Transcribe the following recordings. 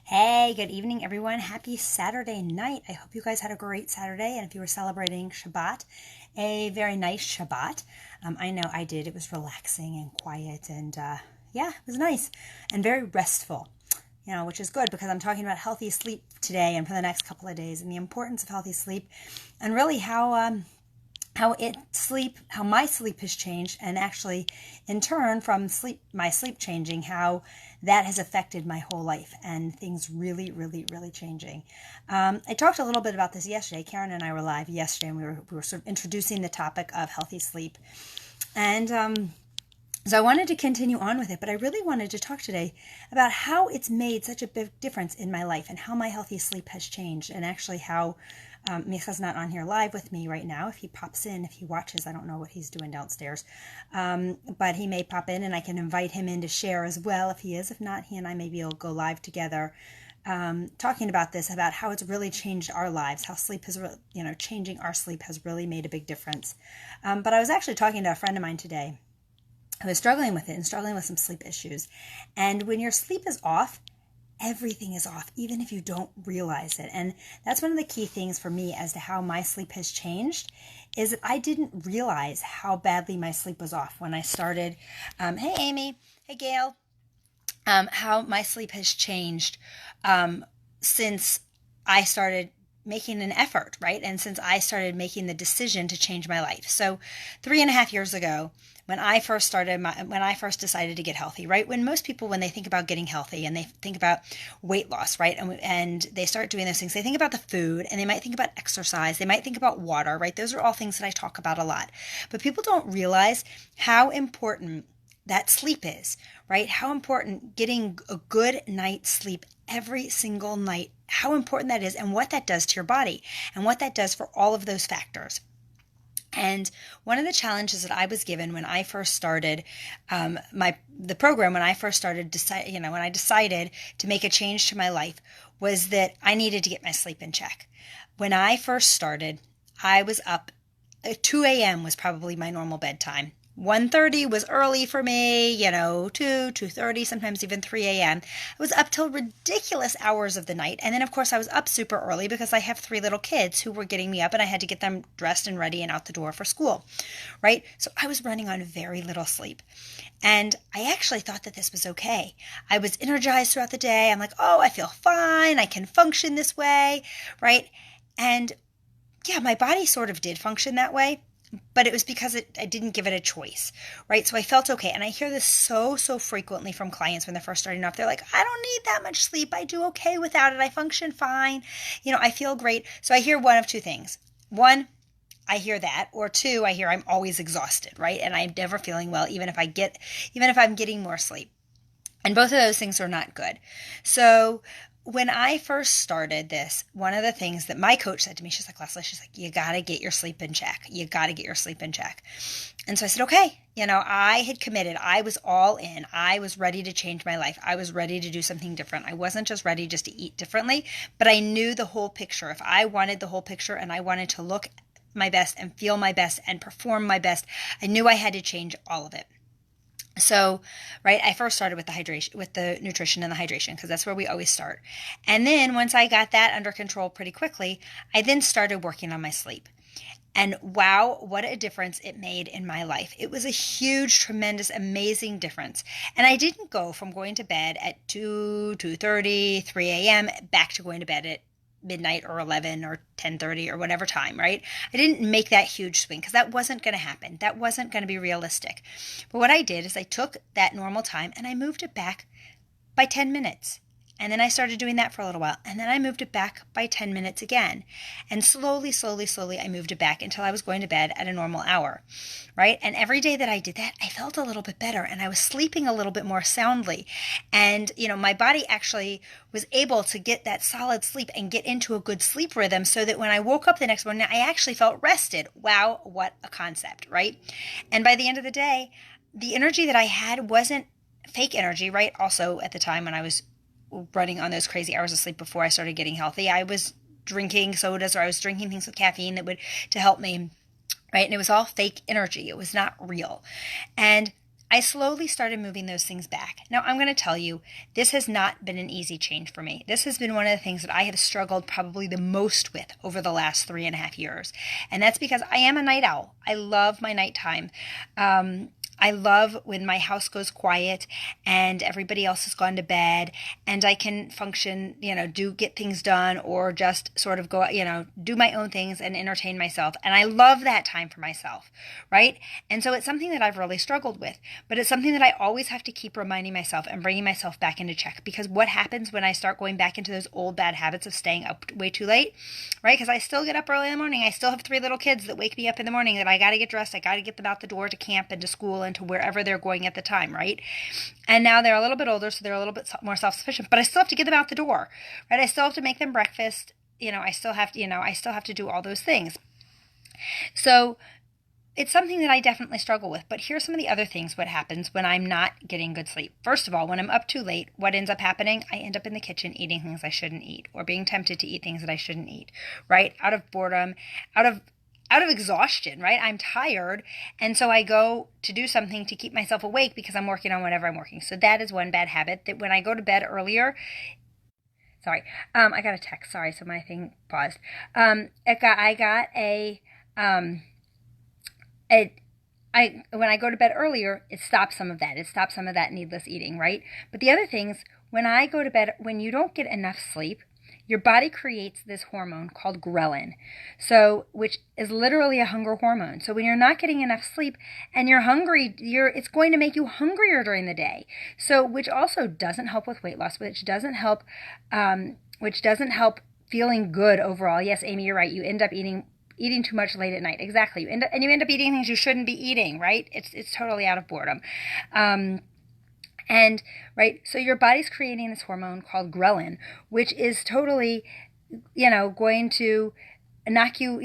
Hey, good evening, everyone. Happy Saturday night. I hope you guys had a great Saturday, and if you were celebrating Shabbat, a very nice Shabbat. I know I did. It was relaxing and quiet, and yeah, it was nice and very restful. Which is good because I'm talking about healthy sleep today and for the next couple of days, and the importance of healthy sleep, and really how my sleep has changed, and actually in turn from my sleep changing, how that has affected my whole life, and things really changing. I talked a little bit about this yesterday. Karen and I were live yesterday, and we were sort of introducing the topic of healthy sleep, and so I wanted to continue on with it, but I really wanted to talk today about how it's made such a big difference in my life and how my healthy sleep has changed, and actually how Micha's not on here live with me right now. If he pops in, if he watches, I don't know what he's doing downstairs, but he may pop in, and I can invite him in to share as well if he is. If not, he and I maybe will go live together, talking about this, about how it's really changed our lives, how sleep has, changing our sleep has really made a big difference. But I was actually talking to a friend of mine today who is struggling with it and struggling with some sleep issues. And when your sleep is off, everything is off, even if you don't realize it. And that's one of the key things for me as to how my sleep has changed, is that I didn't realize how badly my sleep was off when I started. Hey, Amy. Hey, Gail. How my sleep has changed since I started making an effort, right? And since I started making the decision to change my life. So 3.5 years ago, when I first decided to get healthy, right? When most people, when they think about getting healthy and they think about weight loss, right? And they start doing those things, they think about the food, and they might think about exercise. They might think about water, right? Those are all things that I talk about a lot. But people don't realize how important that sleep is, right? How important getting a good night's sleep every single night, how important that is, and what that does to your body, and what that does for all of those factors. And one of the challenges that I was given when I first started the program, when I first started when I decided to make a change to my life, was that I needed to get my sleep in check. When I first started, I was up. 2 a.m. was probably my normal bedtime. 1:30 was early for me, 2:30, sometimes even 3 a.m. I was up till ridiculous hours of the night. And then, of course, I was up super early because I have 3 little kids who were getting me up, and I had to get them dressed and ready and out the door for school, right? So I was running on very little sleep. And I actually thought that this was okay. I was energized throughout the day. I'm like, oh, I feel fine. I can function this way, right? And yeah, my body sort of did function that way, but it was because I didn't give it a choice, right? So I felt okay. And I hear this so frequently from clients when they're first starting off. They're like, I don't need that much sleep. I do okay without it. I function fine. I feel great. So I hear one of two things. One, I hear that, or two, I hear I'm always exhausted, right? And I'm never feeling well, even if I'm getting more sleep. And both of those things are not good. So when I first started this, one of the things that my coach said to me, she's like, Lesley, she's like, you got to get your sleep in check. You got to get your sleep in check. And so I said, okay, I had committed. I was all in. I was ready to change my life. I was ready to do something different. I wasn't just ready just to eat differently, but I knew the whole picture. If I wanted the whole picture and I wanted to look my best and feel my best and perform my best, I knew I had to change all of it. So, right, I first started with the nutrition and the hydration, because that's where we always start. And then once I got that under control pretty quickly, I then started working on my sleep. And wow, what a difference it made in my life. It was a huge, tremendous, amazing difference. And I didn't go from going to bed at 2:30, 3 a.m. back to going to bed at midnight or 11 or 10:30 or whatever time, right? I didn't make that huge swing because that wasn't going to happen. That wasn't going to be realistic. But what I did is I took that normal time and I moved it back by 10 minutes. And then I started doing that for a little while. And then I moved it back by 10 minutes again. And slowly, I moved it back until I was going to bed at a normal hour, right? And every day that I did that, I felt a little bit better, and I was sleeping a little bit more soundly. And, my body actually was able to get that solid sleep and get into a good sleep rhythm, so that when I woke up the next morning, I actually felt rested. Wow, what a concept, right? And by the end of the day, the energy that I had wasn't fake energy, right? Also, at the time when I was running on those crazy hours of sleep before I started getting healthy, I was drinking sodas, or I was drinking things with caffeine to help me, right? And it was all fake energy. It was not real. And I slowly started moving those things back. Now, I'm going to tell you, this has not been an easy change for me. This has been one of the things that I have struggled probably the most with over the last 3.5 years. And that's because I am a night owl. I love my nighttime. I love when my house goes quiet and everybody else has gone to bed and I can function, get things done or just sort of go, do my own things and entertain myself. And I love that time for myself, right? And so it's something that I've really struggled with, but it's something that I always have to keep reminding myself and bringing myself back into check, because what happens when I start going back into those old bad habits of staying up way too late, right? Because I still get up early in the morning. I still have 3 little kids that wake me up in the morning that I got to get dressed. I got to get them out the door to camp and to school and to wherever they're going at the time, right? And now they're a little bit older, so they're a little bit more self-sufficient, but I still have to get them out the door, right? I still have to make them breakfast. I still have to do all those things. So it's something that I definitely struggle with. But here's some of the other things what happens when I'm not getting good sleep. First of all, when I'm up too late, what ends up happening? I end up in the kitchen eating things I shouldn't eat, or being tempted to eat things that I shouldn't eat, right? Out of boredom, out of exhaustion, right? I'm tired. And so I go to do something to keep myself awake because I'm working on whatever I'm working. So that is one bad habit, that when I go to bed earlier, sorry, I got a text. Sorry. So my thing paused. When I go to bed earlier, it stops some of that. It stops some of that needless eating, right? But the other things, when I go to bed, when you don't get enough sleep, your body creates this hormone called ghrelin, which is literally a hunger hormone. So when you're not getting enough sleep and you're hungry, it's going to make you hungrier during the day. So, which also doesn't help with weight loss, which doesn't help feeling good overall. Yes, Amy, you're right. You end up eating too much late at night. Exactly. You end up eating things you shouldn't be eating, right? It's totally out of boredom. And right, so your body's creating this hormone called ghrelin, which is totally, going to knock you,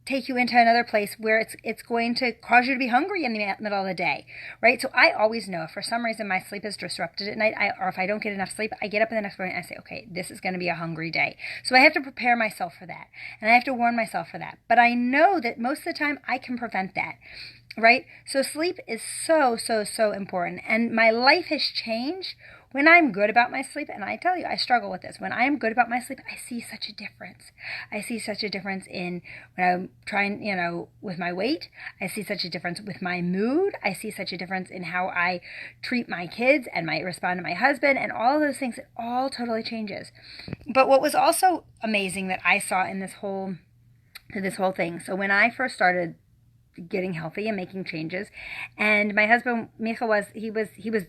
take you into another place where it's going to cause you to be hungry in the middle of the day, right? So I always know if for some reason my sleep is disrupted at night, or if I don't get enough sleep, I get up in the next morning and I say, okay, this is going to be a hungry day. So I have to prepare myself for that, and I have to warn myself for that. But I know that most of the time I can prevent that. Right? So sleep is so, so, so important. And my life has changed when I'm good about my sleep. And I tell you, I struggle with this. When I am good about my sleep, I see such a difference. I see such a difference in when I'm trying, with my weight. I see such a difference with my mood. I see such a difference in how I treat my kids and respond to my husband and all of those things. It all totally changes. But what was also amazing that I saw in this whole thing. So when I first started getting healthy and making changes, and my husband Micha was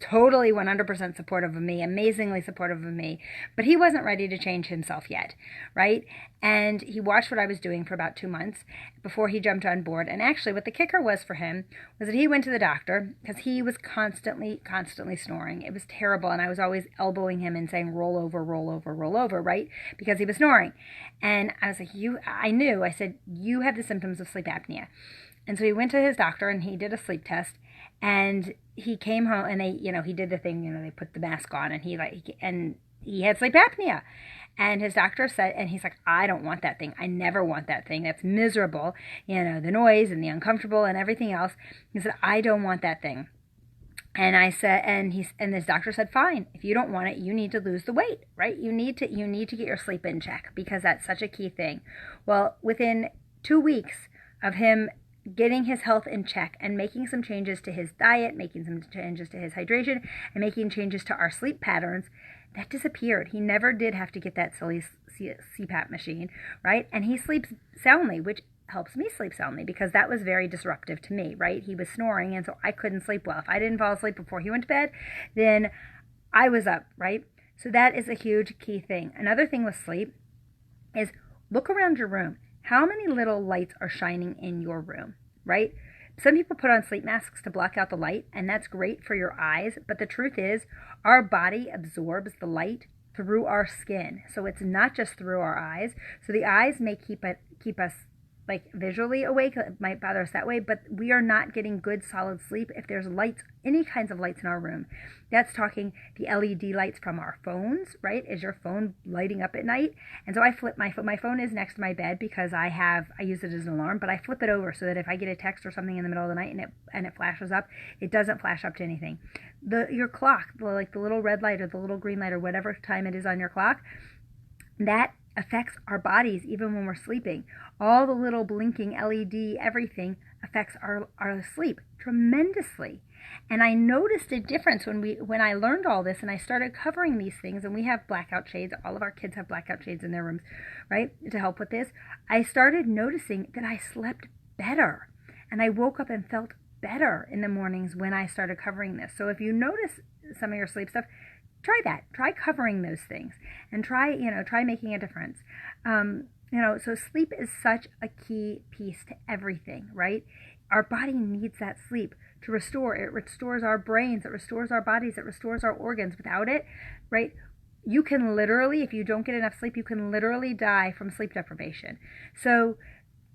totally 100% supportive of me, amazingly supportive of me, but he wasn't ready to change himself yet, right? And he watched what I was doing for about 2 months before he jumped on board. And actually what the kicker was for him was that he went to the doctor because he was constantly snoring. It was terrible, and I was always elbowing him and saying roll over, right? Because he was snoring. And I was like, I said, you have the symptoms of sleep apnea. And so he went to his doctor and he did a sleep test, and he came home and he did the thing, they put the mask on, and he had sleep apnea. And his doctor said, and he's like, I don't want that thing. I never want that thing. That's miserable. The noise and the uncomfortable and everything else. He said, I don't want that thing. And I said, and this doctor said, fine, if you don't want it, you need to lose the weight, right? You need to get your sleep in check, because that's such a key thing. Well, within 2 weeks of him getting his health in check and making some changes to his diet, making some changes to his hydration, and making changes to our sleep patterns, that disappeared. He never did have to get that silly CPAP machine, right? And he sleeps soundly, which helps me sleep soundly, because that was very disruptive to me, right? He was snoring, and so I couldn't sleep well. If I didn't fall asleep before he went to bed, then I was up, right? So that is a huge key thing. Another thing with sleep is look around your room. How many little lights are shining in your room, right? Some people put on sleep masks to block out the light, and that's great for your eyes. But the truth is, our body absorbs the light through our skin. So it's not just through our eyes. So the eyes may keep us like visually awake. It might bother us that way, but we are not getting good solid sleep if there's lights, any kinds of lights in our room. That's talking the LED lights from our phones, right? Is your phone lighting up at night? And so I flip my phone. My phone is next to my bed because I use it as an alarm, but I flip it over so that if I get a text or something in the middle of the night and it flashes up, it doesn't flash up to anything. Your clock, like the little red light or the little green light or whatever time it is on your clock, that affects our bodies even when we're sleeping. All the little blinking LED everything affects our sleep tremendously. And I noticed a difference when I learned all this and I started covering these things, and we have blackout shades. All of our kids have blackout shades in their rooms, right, to help with this. I started noticing that I slept better, and I woke up and felt better in the mornings when I started covering this. So if you notice some of your sleep stuff, try that. Try covering those things and try making a difference. So sleep is such a key piece to everything, right? Our body needs that sleep to restore. It restores our brains, it restores our bodies, it restores our organs. Without it, right, you can literally, if you don't get enough sleep, you can literally die from sleep deprivation. So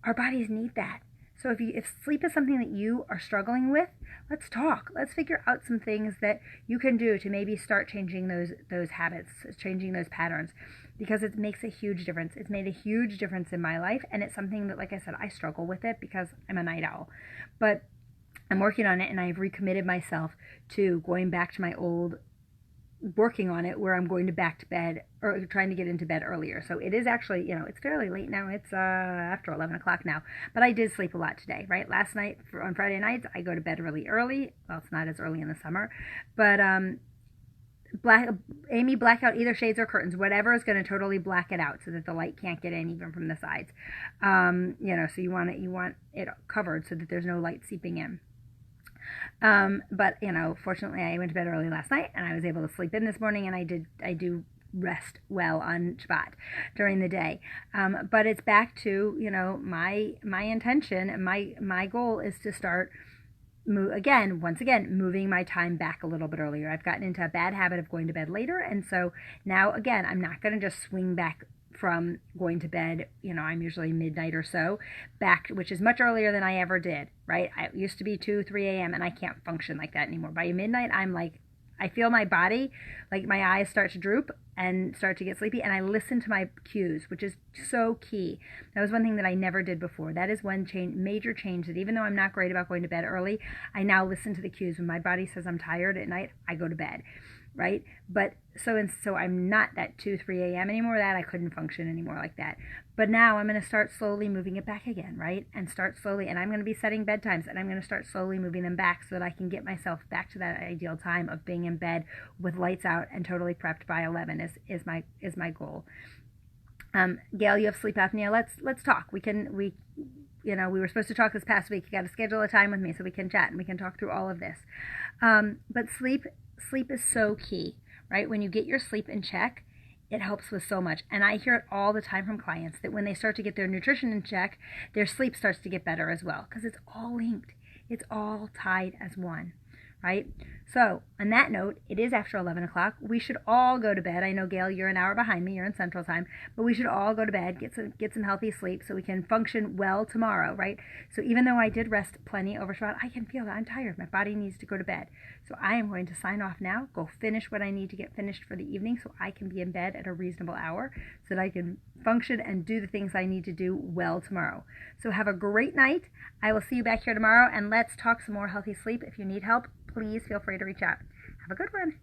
our bodies need that. So if sleep is something that you are struggling with, let's talk. Let's figure out some things that you can do to maybe start changing those habits, changing those patterns, because it makes a huge difference. It's made a huge difference in my life, and it's something that, like I said, I struggle with it because I'm a night owl. But I'm working on it, and I've recommitted myself to going back to my old working on it, where I'm going to back to bed or trying to get into bed earlier. So it is actually, it's fairly late now. It's after 11 o'clock now, but I did sleep a lot today, right? Last night on Friday nights, I go to bed really early. Well, it's not as early in the summer, but Amy, black out either shades or curtains, whatever is going to totally black it out so that the light can't get in even from the sides. So you want it covered so that there's no light seeping in. But fortunately I went to bed early last night and I was able to sleep in this morning, and I do rest well on Shabbat during the day. But it's back to, my intention and my goal is to start once again, moving my time back a little bit earlier. I've gotten into a bad habit of going to bed later, and so now again, I'm not going to just swing back from going to bed, I'm usually midnight or so, back, which is much earlier than I ever did, right? I used to be 2, 3 a.m. and I can't function like that anymore. By midnight, I'm like, I feel my body, like my eyes start to droop and start to get sleepy, and I listen to my cues, which is so key. That was one thing that I never did before. That is one major change, that even though I'm not great about going to bed early, I now listen to the cues. When my body says I'm tired at night, I go to bed. Right? But so I'm not that 2, 3 a.m. anymore. That I couldn't function anymore like that. But now I'm going to start slowly moving it back again, right? And start slowly. And I'm going to be setting bedtimes, and I'm going to start slowly moving them back so that I can get myself back to that ideal time of being in bed with lights out and totally prepped by 11 is my goal. Gail, you have sleep apnea. Let's talk. We were supposed to talk this past week. You got to schedule a time with me so we can chat and we can talk through all of this. But sleep is so key, right? When you get your sleep in check, it helps with so much. And I hear it all the time from clients that when they start to get their nutrition in check, their sleep starts to get better as well, because it's all linked. It's all tied as one, right? So on that note, it is after 11 o'clock. We should all go to bed. I know, Gail, you're an hour behind me. You're in Central Time. But we should all go to bed, get some healthy sleep so we can function well tomorrow, right? So even though I did rest plenty over Shabbat, I can feel that I'm tired. My body needs to go to bed. So I am going to sign off now, go finish what I need to get finished for the evening so I can be in bed at a reasonable hour so that I can function and do the things I need to do well tomorrow. So have a great night. I will see you back here tomorrow, and let's talk some more healthy sleep. If you need help, please feel free to reach out. Have a good one.